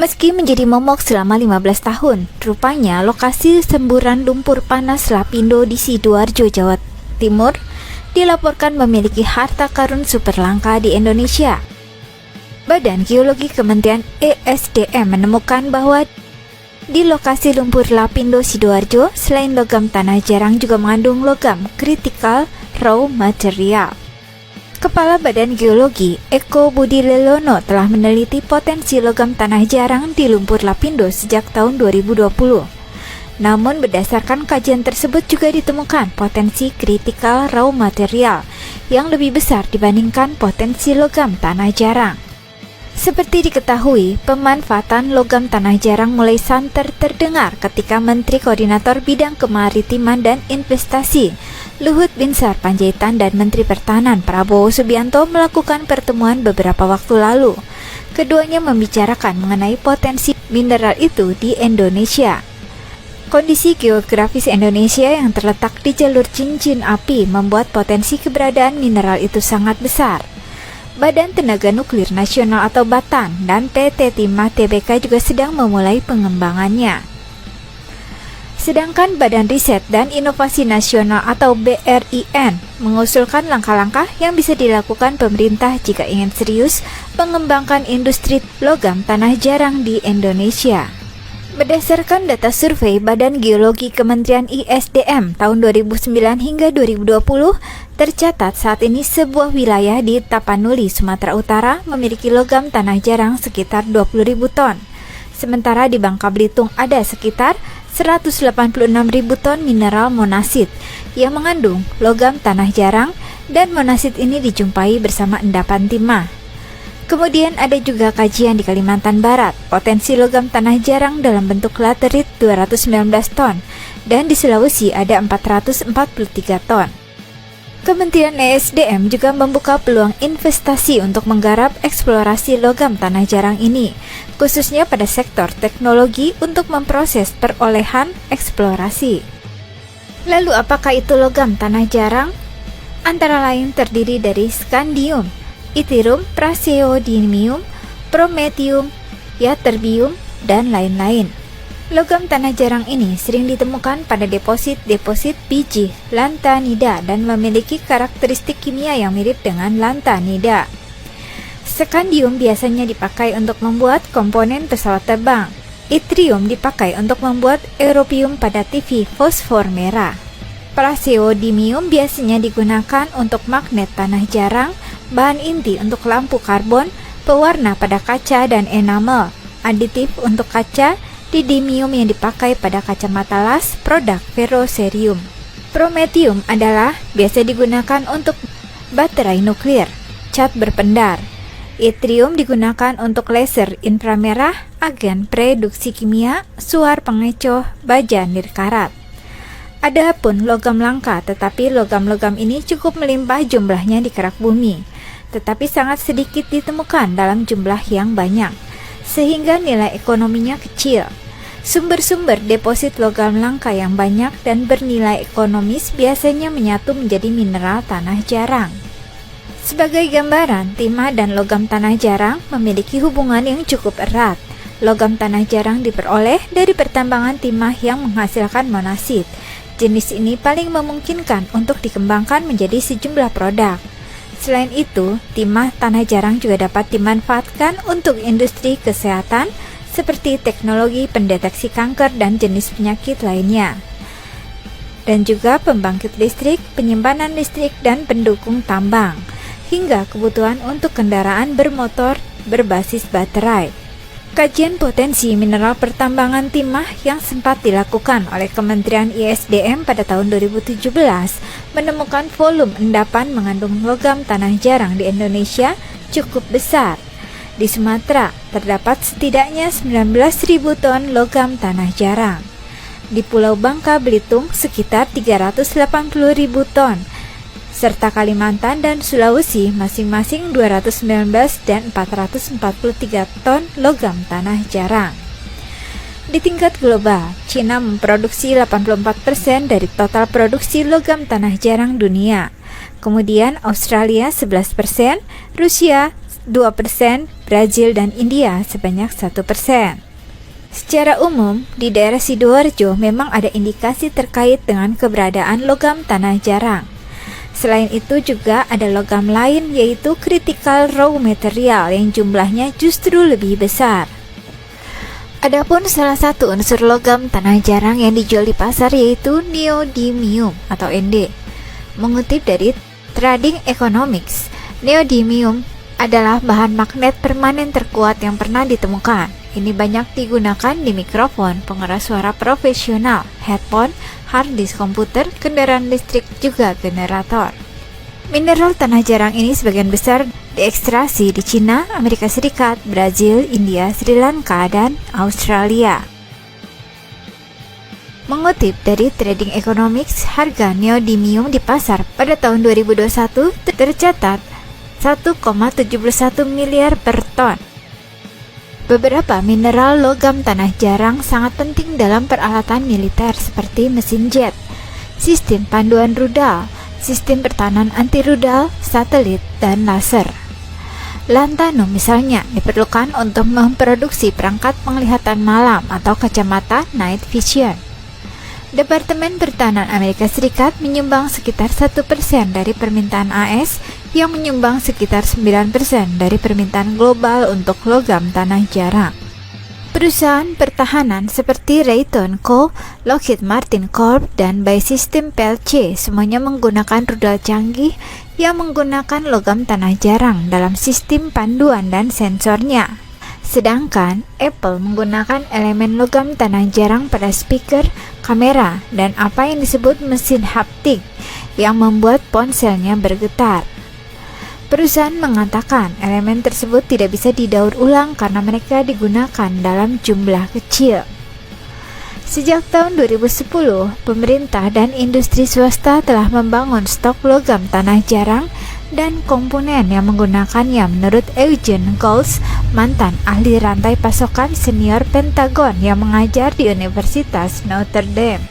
Meski menjadi momok selama 15 tahun, rupanya lokasi semburan lumpur panas Lapindo di Sidoarjo, Jawa Timur dilaporkan memiliki harta karun super langka di Indonesia. Badan Geologi Kementerian ESDM menemukan bahwa di lokasi lumpur Lapindo Sidoarjo, selain logam tanah jarang juga mengandung logam critical raw material. Kepala Badan Geologi, Eko Budi Lelono, telah meneliti potensi logam tanah jarang di lumpur Lapindo sejak tahun 2020. Namun berdasarkan kajian tersebut juga ditemukan potensi critical raw material yang lebih besar dibandingkan potensi logam tanah jarang. Seperti diketahui, pemanfaatan logam tanah jarang mulai santer terdengar ketika Menteri Koordinator Bidang Kemaritiman dan Investasi Luhut Binsar Panjaitan dan Menteri Pertahanan Prabowo Subianto melakukan pertemuan beberapa waktu lalu. Keduanya membicarakan mengenai potensi mineral itu di Indonesia. Kondisi geografis Indonesia yang terletak di jalur cincin api membuat potensi keberadaan mineral itu sangat besar. Badan Tenaga Nuklir Nasional atau BATN dan PT Timah Tbk juga sedang memulai pengembangannya. Sedangkan Badan Riset dan Inovasi Nasional atau BRIN mengusulkan langkah-langkah yang bisa dilakukan pemerintah jika ingin serius mengembangkan industri logam tanah jarang di Indonesia. Berdasarkan data survei Badan Geologi Kementerian ISDM tahun 2009 hingga 2020, tercatat saat ini sebuah wilayah di Tapanuli, Sumatera Utara memiliki logam tanah jarang sekitar 20.000 ton. Sementara di Bangka Belitung ada sekitar 186.000 ton mineral monasit yang mengandung logam tanah jarang, dan monasit ini dijumpai bersama endapan timah. Kemudian ada juga kajian di Kalimantan Barat, potensi logam tanah jarang dalam bentuk laterit 219 ton, dan di Sulawesi ada 443 ton. Kementerian ESDM juga membuka peluang investasi untuk menggarap eksplorasi logam tanah jarang ini, khususnya pada sektor teknologi untuk memproses perolehan eksplorasi. Lalu apakah itu logam tanah jarang? Antara lain terdiri dari skandium, yttrium, praseodymium, prometium, ytterbium, dan lain-lain. Logam tanah jarang ini sering ditemukan pada deposit-deposit biji lantanida dan memiliki karakteristik kimia yang mirip dengan lantanida. Skandium biasanya dipakai untuk membuat komponen pesawat terbang. Yttrium dipakai untuk membuat europium pada TV fosfor merah. Praseodymium biasanya digunakan untuk magnet tanah jarang, bahan inti untuk lampu karbon, pewarna pada kaca dan enamel, aditif untuk kaca, didymium yang dipakai pada kacamata las, produk ferrocerium. Prometium adalah biasa digunakan untuk baterai nuklir, cat berpendar. Yttrium digunakan untuk laser inframerah, agen produksi kimia, suar pengecoh, baja nirkarat. Ada pun logam langka, tetapi logam-logam ini cukup melimpah jumlahnya di kerak bumi, tetapi sangat sedikit ditemukan dalam jumlah yang banyak, sehingga nilai ekonominya kecil. Sumber-sumber deposit logam langka yang banyak dan bernilai ekonomis biasanya menyatu menjadi mineral tanah jarang. Sebagai gambaran, timah dan logam tanah jarang memiliki hubungan yang cukup erat. Logam tanah jarang diperoleh dari pertambangan timah yang menghasilkan monasit. Jenis ini paling memungkinkan untuk dikembangkan menjadi sejumlah produk. Selain itu, timah tanah jarang juga dapat dimanfaatkan untuk industri kesehatan seperti teknologi pendeteksi kanker dan jenis penyakit lainnya, dan juga pembangkit listrik, penyimpanan listrik, dan pendukung tambang, hingga kebutuhan untuk kendaraan bermotor berbasis baterai. Kajian potensi mineral pertambangan timah yang sempat dilakukan oleh Kementerian ISDM pada tahun 2017 menemukan volume endapan mengandung logam tanah jarang di Indonesia cukup besar. Di Sumatera terdapat setidaknya 19.000 ton logam tanah jarang. Di Pulau Bangka Belitung sekitar 380.000 ton, serta Kalimantan dan Sulawesi masing-masing 219 dan 443 ton logam tanah jarang. Di tingkat global, China memproduksi 84% dari total produksi logam tanah jarang dunia. Kemudian Australia 11%, Rusia 2%, Brazil dan India sebanyak 1%. Secara umum, di daerah Sidoarjo memang ada indikasi terkait dengan keberadaan logam tanah jarang. Selain itu juga ada logam lain yaitu critical raw material yang jumlahnya justru lebih besar. Adapun salah satu unsur logam tanah jarang yang dijual di pasar yaitu neodymium atau Nd. Mengutip dari Trading Economics, neodymium adalah bahan magnet permanen terkuat yang pernah ditemukan. Ini banyak digunakan di mikrofon, pengeras suara profesional, headphone, hard disk komputer, kendaraan listrik, juga generator. Mineral tanah jarang ini sebagian besar diekstraksi di Cina, Amerika Serikat, Brazil, India, Sri Lanka, dan Australia. Mengutip dari Trading Economics, harga neodymium di pasar pada tahun 2021 tercatat 1,71 miliar per ton. Beberapa mineral logam tanah jarang sangat penting dalam peralatan militer seperti mesin jet, sistem panduan rudal, sistem pertahanan anti-rudal, satelit, dan laser. Lanthanum misalnya diperlukan untuk memproduksi perangkat penglihatan malam atau kacamata night vision. Departemen Pertahanan Amerika Serikat menyumbang sekitar 1% dari permintaan AS yang menyumbang sekitar 9% dari permintaan global untuk logam tanah jarang. Perusahaan pertahanan seperti Raytheon Co., Lockheed Martin Corp., dan Bay System PLC semuanya menggunakan rudal canggih yang menggunakan logam tanah jarang dalam sistem panduan dan sensornya. Sedangkan Apple menggunakan elemen logam tanah jarang pada speaker, kamera, dan apa yang disebut mesin haptik yang membuat ponselnya bergetar. Perusahaan mengatakan elemen tersebut tidak bisa didaur ulang karena mereka digunakan dalam jumlah kecil. Sejak tahun 2010, pemerintah dan industri swasta telah membangun stok logam tanah jarang dan komponen yang menggunakannya menurut Eugene Gholz, mantan ahli rantai pasokan senior Pentagon yang mengajar di Universitas Notre Dame.